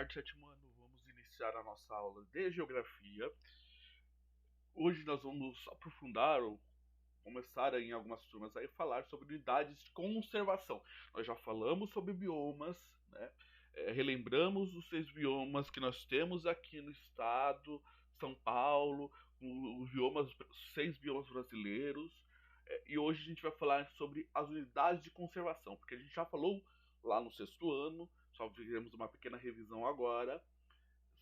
tarde, sétimo ano. Vamos iniciar a nossa aula de geografia. Hoje nós vamos aprofundar ou começar em algumas turmas aí falar sobre unidades de conservação. Nós já falamos sobre biomas, né? Relembramos os 6 biomas que nós temos aqui no estado, São Paulo, os biomas, 6 biomas brasileiros. E hoje a gente vai falar sobre as unidades de conservação, porque a gente já falou lá no sexto ano, só fizemos uma pequena revisão agora,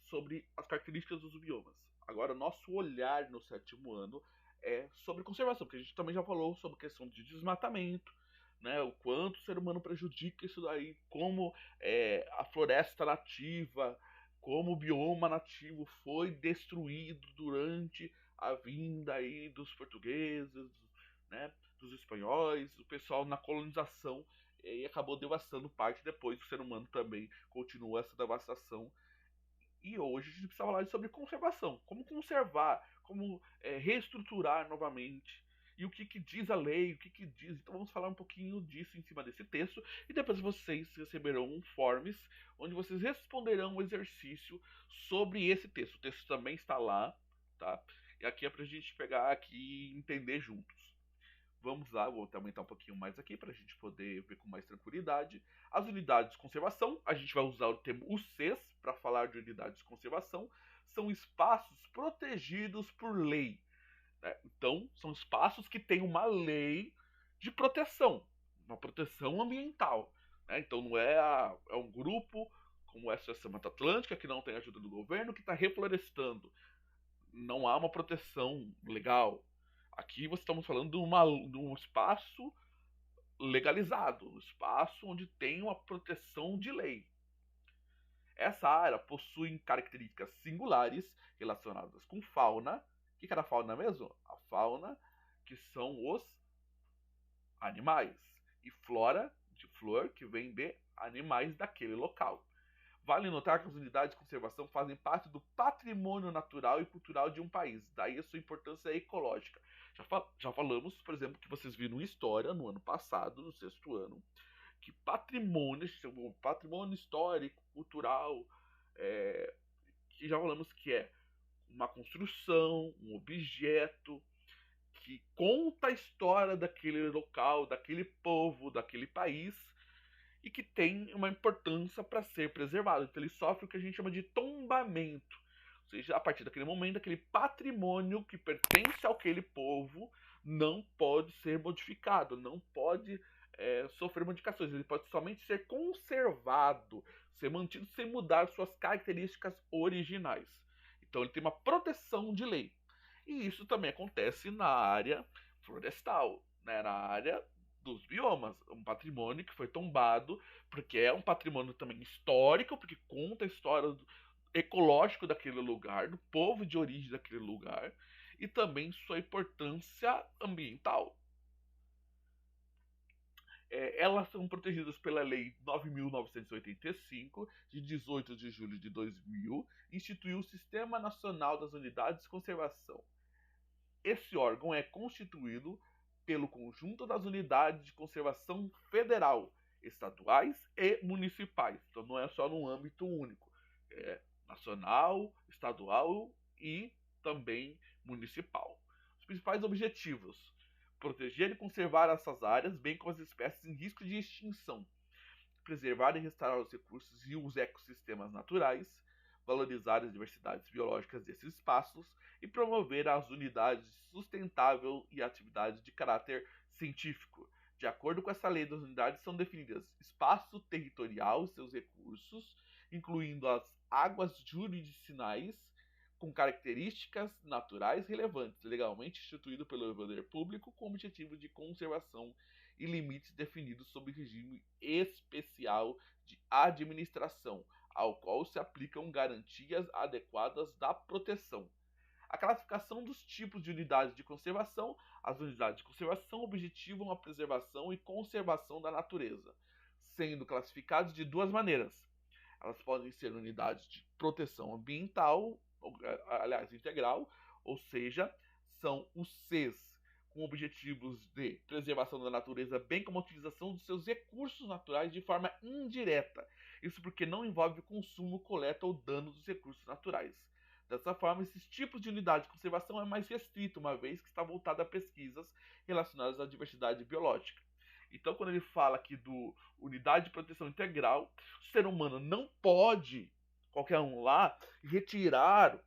sobre as características dos biomas. Agora, nosso olhar no sétimo ano é sobre conservação, porque a gente também já falou sobre questão de desmatamento, né, o quanto o ser humano prejudica isso daí, como a floresta nativa, como o bioma nativo foi destruído durante a vinda aí dos portugueses, né, dos espanhóis, o pessoal na colonização e acabou devastando parte. Depois o ser humano também continua essa devastação, e hoje a gente precisa falar sobre conservação, como conservar, como reestruturar novamente, e o que diz a lei, o que diz. Então vamos falar um pouquinho disso em cima desse texto, e depois vocês receberão um forms, onde vocês responderão um exercício sobre esse texto. O texto também está lá, tá? E aqui é pra gente pegar aqui e entender juntos. Vamos lá, vou aumentar um pouquinho mais aqui para a gente poder ver com mais tranquilidade. As unidades de conservação, a gente vai usar o termo UCs para falar de unidades de conservação, são espaços protegidos por lei, né? Então, são espaços que têm uma lei de proteção, uma proteção ambiental, né? Então, não é um grupo como o SOS Mata Atlântica, que não tem ajuda do governo, que está reflorestando. Não há uma proteção legal. Aqui estamos falando de um espaço legalizado, um espaço onde tem uma proteção de lei. Essa área possui características singulares relacionadas com fauna. O que era a fauna mesmo? A fauna, que são os animais, e flora, de flor, que vem de animais daquele local. Vale notar que as unidades de conservação fazem parte do patrimônio natural e cultural de um país, daí a sua importância ecológica. Já falamos, por exemplo, que vocês viram em história no ano passado, no sexto ano, que patrimônio histórico, cultural, que já falamos que é uma construção, um objeto que conta a história daquele local, daquele povo, daquele país, e que tem uma importância para ser preservado. Então ele sofre o que a gente chama de tombamento. Ou seja, a partir daquele momento, aquele patrimônio que pertence àquele povo não pode ser modificado, não pode sofrer modificações. Ele pode somente ser conservado, ser mantido sem mudar suas características originais. Então ele tem uma proteção de lei. E isso também acontece na área florestal, né? Na área dos biomas, um patrimônio que foi tombado, porque é um patrimônio também histórico, porque conta a história ecológico daquele lugar, do povo de origem daquele lugar, e também sua importância ambiental. Elas são protegidas pela Lei 9.985, de 18 de julho de 2000, instituiu o Sistema Nacional das Unidades de Conservação. Esse órgão é constituído pelo conjunto das unidades de conservação federal, estaduais e municipais. Então não é só num âmbito único, é nacional, estadual e também municipal. Os principais objetivos: proteger e conservar essas áreas, bem como as espécies em risco de extinção, preservar e restaurar os recursos e os ecossistemas naturais, valorizar as diversidades biológicas desses espaços e promover as unidades sustentável e atividades de caráter científico. De acordo com essa lei, das unidades são definidas espaço territorial e seus recursos, incluindo as águas jurisdicionais com características naturais relevantes, legalmente instituído pelo poder público com objetivo de conservação e limites definidos sob regime especial de administração, ao qual se aplicam garantias adequadas da proteção. A classificação dos tipos de unidades de conservação. As unidades de conservação objetivam a preservação e conservação da natureza, sendo classificadas de duas maneiras. Elas podem ser unidades de proteção ambiental, aliás, integral, ou seja, são os Cs com objetivos de preservação da natureza, bem como a utilização dos seus recursos naturais de forma indireta. Isso porque não envolve consumo, coleta ou dano dos recursos naturais. Dessa forma, esses tipos de unidade de conservação é mais restrito, uma vez que está voltado a pesquisas relacionadas à diversidade biológica. Então, quando ele fala aqui do unidade de proteção integral, o ser humano não pode, qualquer um lá, retirar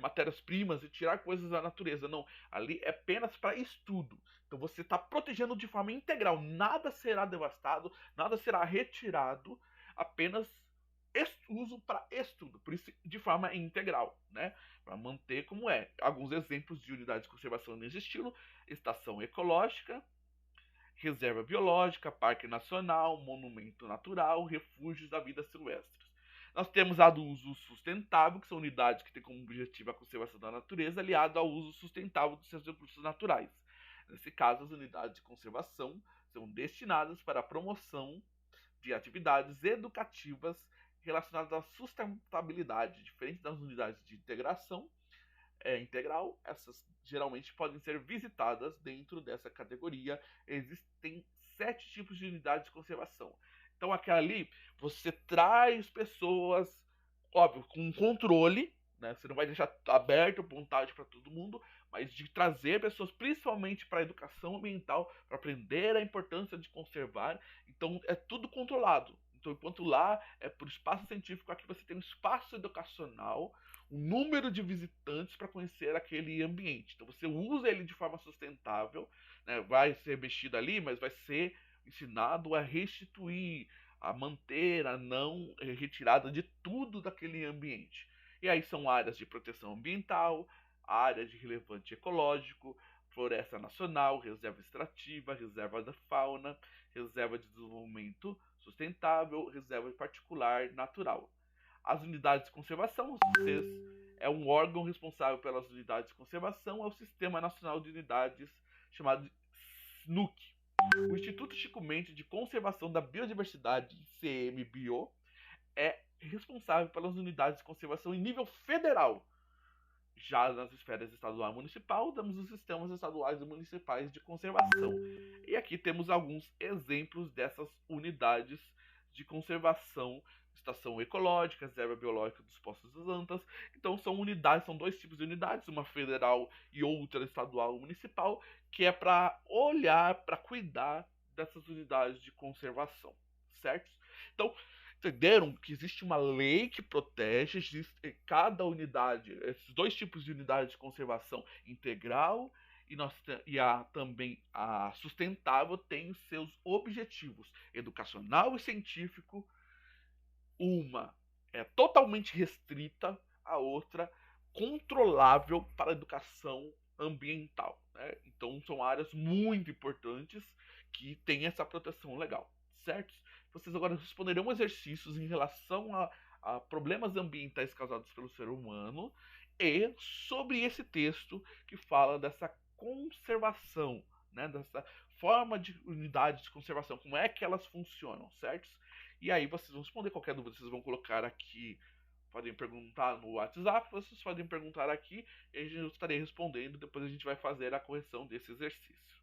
matérias-primas e tirar coisas da natureza. Não, ali é apenas para estudo. Então você está protegendo de forma integral. Nada será devastado, nada será retirado, apenas uso para estudo. Por isso, de forma integral, né? Para manter como é. Alguns exemplos de unidades de conservação nesse estilo: estação ecológica, reserva biológica, parque nacional, monumento natural, refúgios da vida silvestre. Nós temos a do uso sustentável, que são unidades que têm como objetivo a conservação da natureza, aliado ao uso sustentável dos seus recursos naturais. Nesse caso, as unidades de conservação são destinadas para a promoção de atividades educativas relacionadas à sustentabilidade, diferente das unidades de integração integral. Essas geralmente podem ser visitadas dentro dessa categoria. Existem 7 tipos de unidades de conservação. Então, aquela ali, você traz pessoas, óbvio, com controle, né? Você não vai deixar aberto à vontade para todo mundo, mas de trazer pessoas principalmente para a educação ambiental, para aprender a importância de conservar. Então, é tudo controlado. Então, enquanto lá é para o espaço científico, aqui você tem um espaço educacional, um número de visitantes para conhecer aquele ambiente. Então, você usa ele de forma sustentável, né? Vai ser mexido ali, mas vai ser ensinado a restituir, a manter, a não retirada de tudo daquele ambiente. E aí são áreas de proteção ambiental, áreas de relevante ecológico, floresta nacional, reserva extrativa, reserva da fauna, reserva de desenvolvimento sustentável, reserva particular natural. As unidades de conservação, é um órgão responsável pelas unidades de conservação, é o Sistema Nacional de Unidades, chamado SNUC. O Instituto Chico Mendes de Conservação da Biodiversidade, ICMBio, é responsável pelas unidades de conservação em nível federal. Já nas esferas estadual e municipal, temos os sistemas estaduais e municipais de conservação. E aqui temos alguns exemplos dessas unidades de conservação: estação ecológica, reserva biológica dos Poços das Antas. Então são unidades, são 2 tipos de unidades, uma federal e outra estadual e municipal, que é para olhar, para cuidar dessas unidades de conservação, certo? Então, entenderam que existe uma lei que protege, existe cada unidade, esses 2 tipos de unidade de conservação integral também a sustentável, tem seus objetivos educacional e científico. Uma é totalmente restrita, a outra controlável para a educação ambiental, né? Então são áreas muito importantes que têm essa proteção legal, certo? Vocês agora responderão exercícios em relação a problemas ambientais causados pelo ser humano e sobre esse texto que fala dessa conservação, né? Dessa forma de unidade de conservação, como é que elas funcionam, certo? E aí vocês vão responder qualquer dúvida, vocês vão colocar aqui, podem perguntar no WhatsApp, vocês podem perguntar aqui e eu estarei respondendo, depois a gente vai fazer a correção desse exercício.